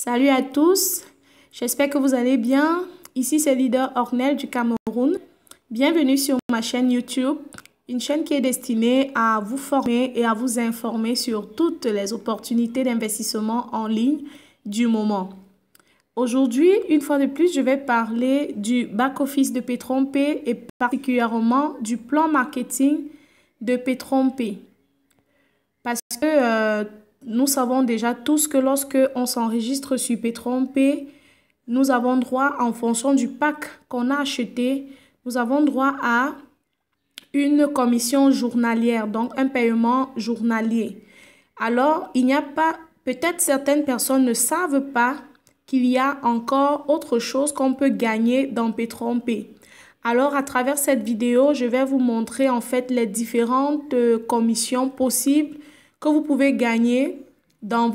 Salut à tous, j'espère que vous allez bien. Ici, c'est Leader Ornel du Cameroun. Bienvenue sur ma chaîne YouTube, une chaîne qui est destinée à vous former et à vous informer sur toutes les opportunités d'investissement en ligne du moment. Aujourd'hui, une fois de plus, je vais parler du back-office de PTRON-Pay et particulièrement du plan marketing de PTRON-Pay. Parce que nous savons déjà tous que lorsque on s'enregistre sur PTRON-Pay, nous avons droit, en fonction du pack qu'on a acheté, nous avons droit à une commission journalière, donc un paiement journalier. Alors, il n'y a pas, peut-être certaines personnes ne savent pas qu'il y a encore autre chose qu'on peut gagner dans PTRON-Pay. Alors, à travers cette vidéo, je vais vous montrer en fait les différentes commissions possibles que vous pouvez gagner dans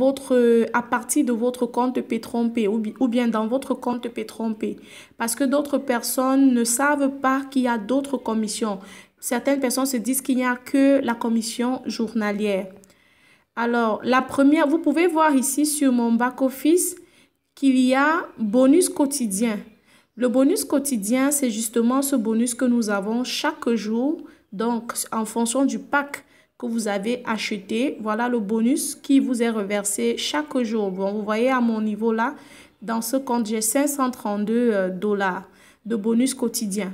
à partir de votre compte PTRON-Pay ou bien dans votre compte PTRON-Pay. Parce que d'autres personnes ne savent pas qu'il y a d'autres commissions. Certaines personnes se disent qu'il n'y a que la commission journalière. Alors, la première, vous pouvez voir ici sur mon back-office qu'il y a bonus quotidien. Le bonus quotidien, c'est justement ce bonus que nous avons chaque jour. Donc, en fonction du pack que vous avez acheté, voilà le bonus qui vous est reversé chaque jour. Bon, vous voyez à mon niveau là, dans ce compte, j'ai 532 $ de bonus quotidien.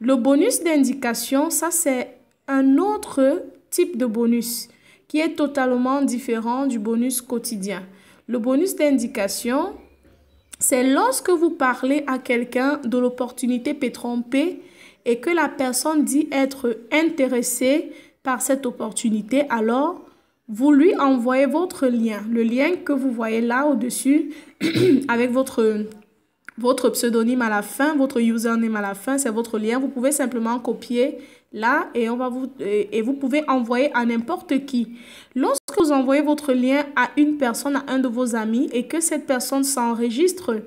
Le bonus d'indication, ça c'est un autre type de bonus qui est totalement différent du bonus quotidien. Le bonus d'indication, c'est lorsque vous parlez à quelqu'un de l'opportunité PTRON-Pay et que la personne dit être intéressée par cette opportunité, alors vous lui envoyez votre lien, le lien que vous voyez là au-dessus avec votre pseudonyme à la fin, votre username à la fin, c'est votre lien. Vous pouvez simplement copier là et vous pouvez envoyer à n'importe qui. Lorsque vous envoyez votre lien à une personne, à un de vos amis et que cette personne s'enregistre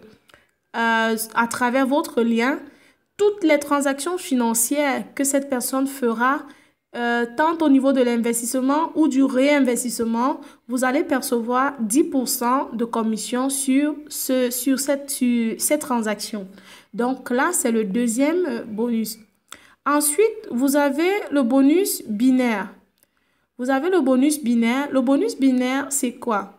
à travers votre lien, toutes les transactions financières que cette personne fera, tant au niveau de l'investissement ou du réinvestissement, vous allez percevoir 10% de commission sur cette transaction. Donc là, c'est le deuxième bonus. Ensuite, vous avez le bonus binaire. Vous avez le bonus binaire. Le bonus binaire, c'est quoi?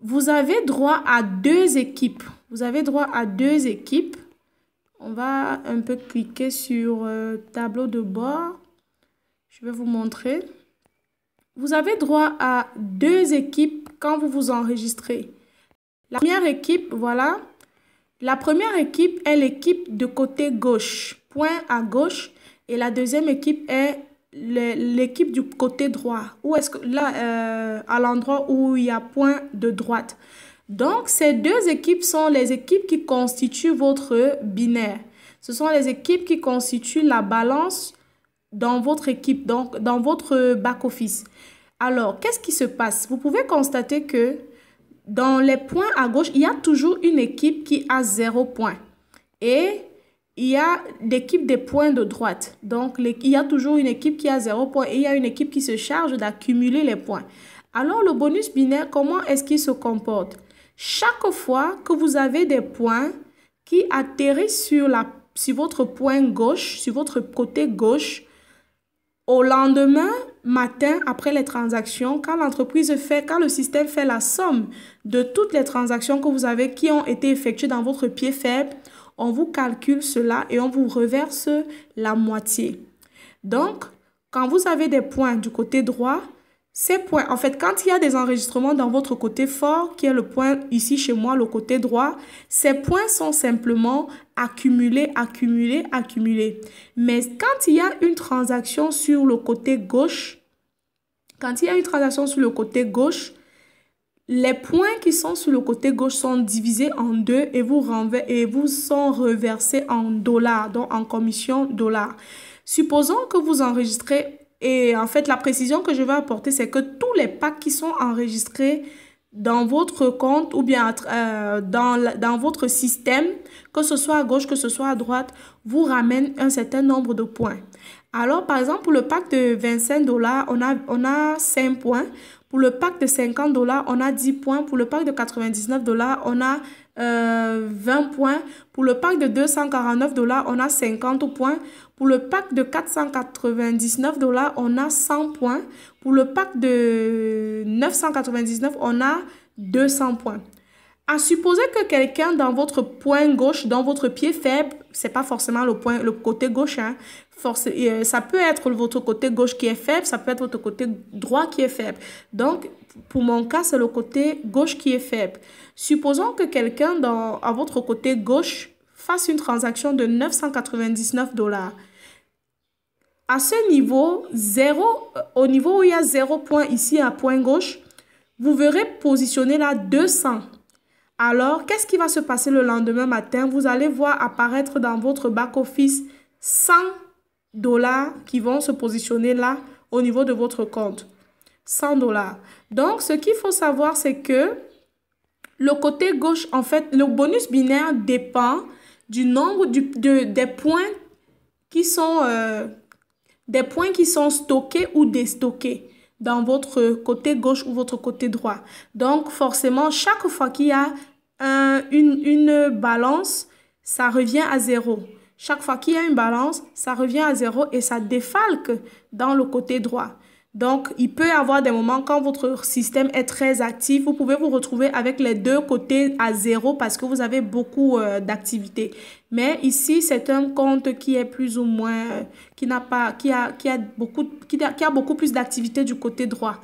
Vous avez droit à 2 équipes. Vous avez droit à 2 équipes. On va un peu cliquer sur tableau de bord. Je vais vous montrer. Vous avez droit à 2 équipes quand vous vous enregistrez. La première équipe, voilà. La première équipe est l'équipe de côté gauche, point à gauche. Et la deuxième équipe est l'équipe du côté droit. Où est-ce que là, à l'endroit où il y a point de droite. Donc, ces 2 équipes sont les équipes qui constituent votre binaire. Ce sont les équipes qui constituent la balance dans votre équipe, donc dans votre back-office. Alors, qu'est-ce qui se passe? Vous pouvez constater que dans les points à gauche, il y a toujours une équipe qui a 0 points. Et il y a l'équipe des points de droite. Donc, il y a toujours une équipe qui a 0 points et il y a une équipe qui se charge d'accumuler les points. Alors, le bonus binaire, comment est-ce qu'il se comporte? Chaque fois que vous avez des points qui atterrissent sur votre point gauche, sur votre côté gauche, au lendemain matin, après les transactions, quand le système fait la somme de toutes les transactions que vous avez qui ont été effectuées dans votre pied faible, on vous calcule cela et on vous reverse la moitié. Donc, quand vous avez des points du côté droit, ces points, en fait, quand il y a des enregistrements dans votre côté fort, qui est le point ici chez moi, le côté droit, ces points sont simplement accumulés, accumulés, accumulés. Mais quand il y a une transaction sur le côté gauche, les points qui sont sur le côté gauche sont divisés en 2 et vous sont reversés en dollars, donc en commission dollars. Supposons que vous enregistrez. Et en fait, la précision que je vais apporter, c'est que tous les packs qui sont enregistrés dans votre compte ou bien dans votre système, que ce soit à gauche, que ce soit à droite, vous ramènent un certain nombre de points. Alors, par exemple, pour le pack de 25 $, on a 5 points. Pour le pack de 50 $, on a 10 points. Pour le pack de 99 $, on a 20 points. Pour le pack de 249 $, on a 50 points. Pour le pack de 499 $, on a 100 points. Pour le pack de 999 $, on a 200 points. À supposer que quelqu'un dans votre point gauche, dans votre pied faible, c'est pas forcément le côté gauche, hein, ça peut être votre côté gauche qui est faible, ça peut être votre côté droit qui est faible. Donc, pour mon cas, c'est le côté gauche qui est faible. Supposons que quelqu'un à votre côté gauche fasse une transaction de 999 $. À ce niveau, au niveau où il y a 0 point ici à point gauche, vous verrez positionner là 200. Alors, qu'est-ce qui va se passer le lendemain matin? Vous allez voir apparaître dans votre back-office 100 $ qui vont se positionner là au niveau de votre compte. 100 $. Donc, ce qu'il faut savoir, c'est que le côté gauche, en fait, le bonus binaire dépend du nombre des points qui sont stockés ou déstockés dans votre côté gauche ou votre côté droit. Donc, forcément, chaque fois qu'il y a une balance, ça revient à 0. Chaque fois qu'il y a une balance, ça revient à 0 et ça défalque dans le côté droit. Donc, il peut y avoir des moments quand votre système est très actif, vous pouvez vous retrouver avec les deux côtés à 0 parce que vous avez beaucoup d'activités. Mais ici, c'est un compte qui est plus ou moins, qui a beaucoup plus d'activités du côté droit.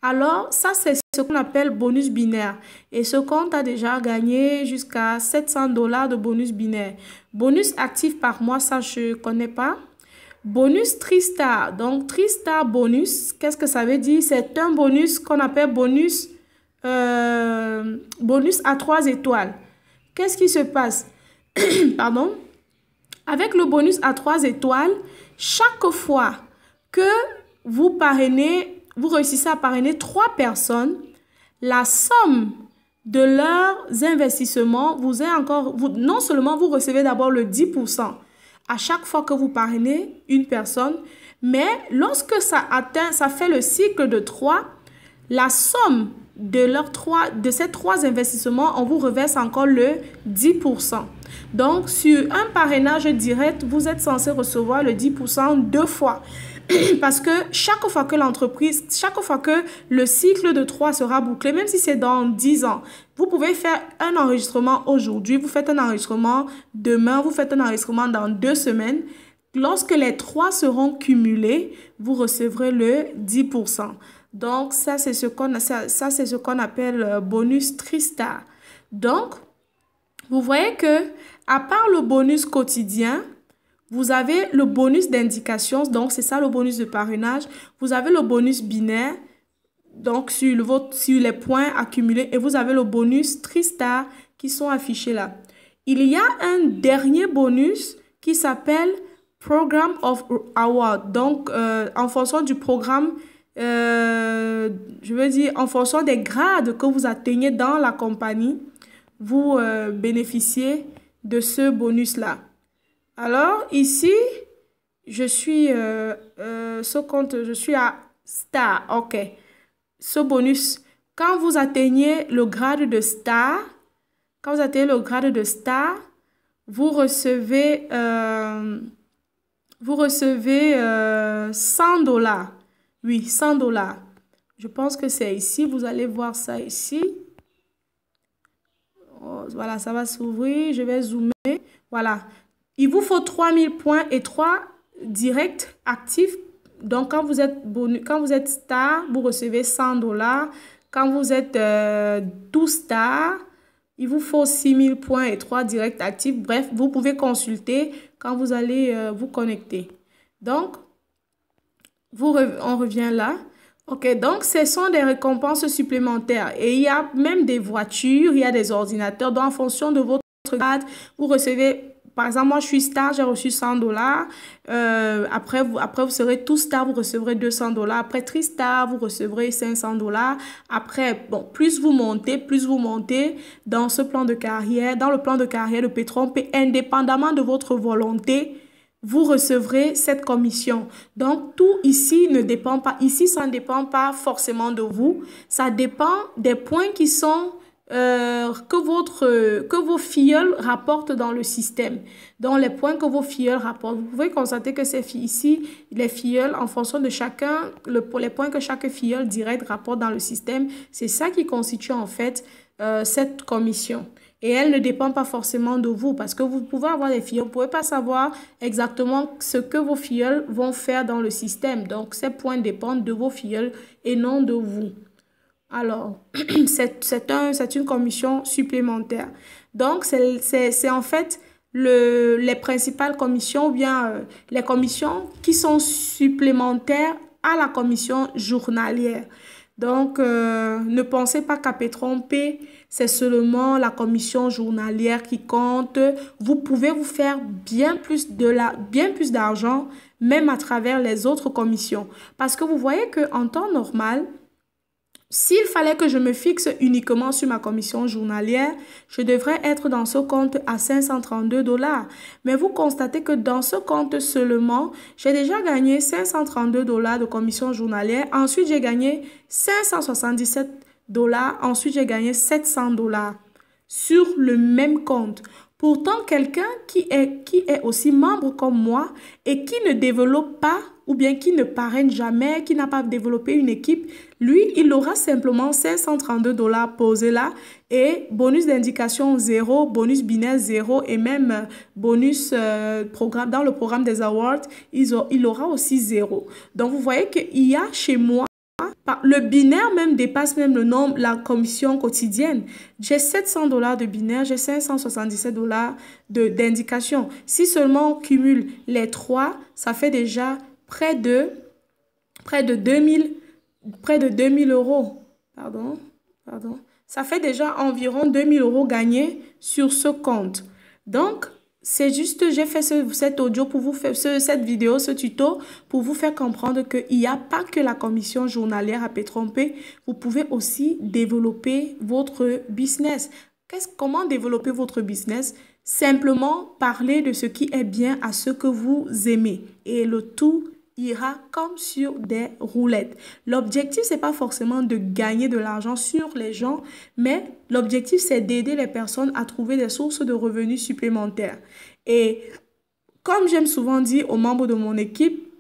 Alors, ça, c'est ce qu'on appelle bonus binaire. Et ce compte a déjà gagné jusqu'à 700 $ de bonus binaire. Bonus actif par mois, ça, je ne connais pas. Bonus Tristar. Donc, Tristar bonus, qu'est-ce que ça veut dire? C'est un bonus qu'on appelle bonus à 3 étoiles. Qu'est-ce qui se passe? Pardon? Avec le bonus à 3 étoiles, chaque fois que vous réussissez à parrainer 3 personnes, la somme de leurs investissements, non seulement vous recevez d'abord le 10% à chaque fois que vous parrainez une personne, mais lorsque ça fait le cycle de 3, la somme de ces 3 investissements, on vous reverse encore le 10%. Donc, sur un parrainage direct, vous êtes censé recevoir le 10% 2 fois. Parce que chaque fois que le cycle de 3 sera bouclé, même si c'est dans 10 ans, vous pouvez faire un enregistrement aujourd'hui, vous faites un enregistrement demain, vous faites un enregistrement dans 2 semaines. Lorsque les 3 seront cumulés, vous recevrez le 10%. Donc, ça, c'est ce qu'on appelle bonus Tristar. Donc, vous voyez que à part le bonus quotidien, vous avez le bonus d'indication, donc c'est ça le bonus de parrainage. Vous avez le bonus binaire, donc sur les points accumulés, et vous avez le bonus Tristar qui sont affichés là. Il y a un dernier bonus qui s'appelle Program of Award. Donc, en fonction du programme, en fonction des grades que vous atteignez dans la compagnie, vous bénéficiez de ce bonus-là. Alors, ici, je suis à Star. OK. Ce bonus, quand vous atteignez le grade de Star, vous recevez 100 $. Oui, 100 $. Je pense que c'est ici. Vous allez voir ça ici. Oh, voilà, ça va s'ouvrir. Je vais zoomer. Voilà. Il vous faut 3000 points et 3 directs actifs. Donc, quand vous êtes star, vous recevez 100 $. Quand vous êtes 12 stars, il vous faut 6000 points et 3 directs actifs. Bref, vous pouvez consulter quand vous allez vous connecter. Donc, on revient là. OK, donc ce sont des récompenses supplémentaires. Et il y a même des voitures, il y a des ordinateurs. Donc, en fonction de votre grade, vous recevez... Par exemple, moi, je suis star, j'ai reçu 100 $. Après, vous serez tout star, vous recevrez 200 $. Après, Tristar, vous recevrez 500 $. Après, bon, plus vous montez dans ce plan de carrière, dans le plan de carrière de Petron, indépendamment de votre volonté, vous recevrez cette commission. Donc, tout ici ne dépend pas, ici, ça ne dépend pas forcément de vous. Ça dépend des points qui sont, que vos filleuls rapportent dans le système. Donc, les points que vos filleuls rapportent. Vous pouvez constater que ici, les filleuls, en fonction de chacun, les points que chaque filleul direct rapporte dans le système, c'est ça qui constitue en fait cette commission. Et elle ne dépend pas forcément de vous parce que vous pouvez avoir des filleuls, vous ne pouvez pas savoir exactement ce que vos filleuls vont faire dans le système. Donc, ces points dépendent de vos filleuls et non de vous. Alors, c'est une commission supplémentaire. Donc, c'est en fait les principales commissions ou bien les commissions qui sont supplémentaires à la commission journalière. Donc, ne pensez pas qu'à Petron-P, c'est seulement la commission journalière qui compte. Vous pouvez vous faire bien plus d'argent, même à travers les autres commissions. Parce que vous voyez qu'en temps normal, s'il fallait que je me fixe uniquement sur ma commission journalière, je devrais être dans ce compte à 532 $. Mais vous constatez que dans ce compte seulement, j'ai déjà gagné 532 $ de commission journalière. Ensuite, j'ai gagné 577 $. Ensuite, j'ai gagné 700 $ sur le même compte. Pourtant, quelqu'un qui est aussi membre comme moi et qui ne développe pas ou bien qui ne parraine jamais, qui n'a pas développé une équipe, lui, il aura simplement 532 $ posés là et bonus d'indication 0, bonus binaire 0 et même bonus dans le programme des awards, il aura aussi 0. Donc, vous voyez qu'il y a chez moi, le binaire même dépasse même le nombre, la commission quotidienne. J'ai 700 $ de binaire, j'ai 577 $ d'indication. Si seulement on cumule les trois, ça fait déjà près de 2000 €. Pardon. Ça fait déjà environ 2000 € gagnés sur ce compte. Donc, c'est juste, j'ai fait cet audio pour vous faire, cette vidéo, ce tuto, pour vous faire comprendre qu'il n'y a pas que la commission journalière à Petron-P. Vous pouvez aussi développer votre business. Comment développer votre business? Simplement parler de ce qui est bien à ce que vous aimez. Et le tout ira comme sur des roulettes. L'objectif, c'est pas forcément de gagner de l'argent sur les gens, mais l'objectif, c'est d'aider les personnes à trouver des sources de revenus supplémentaires. Et comme j'aime souvent dire aux membres de mon équipe,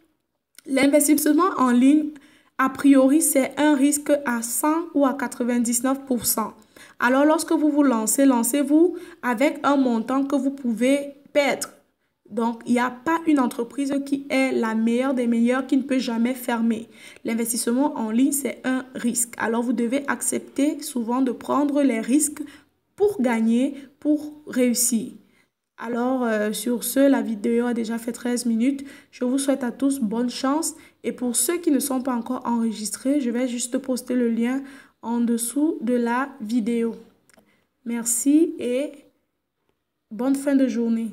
l'investissement en ligne, a priori, c'est un risque à 100 ou à 99%. Alors, lorsque vous vous lancez, lancez-vous avec un montant que vous pouvez perdre. Donc, il n'y a pas une entreprise qui est la meilleure des meilleures qui ne peut jamais fermer. L'investissement en ligne, c'est un risque. Alors, vous devez accepter souvent de prendre les risques pour gagner, pour réussir. Alors, sur ce, la vidéo a déjà fait 13 minutes. Je vous souhaite à tous bonne chance. Et pour ceux qui ne sont pas encore enregistrés, je vais juste poster le lien en dessous de la vidéo. Merci et bonne fin de journée.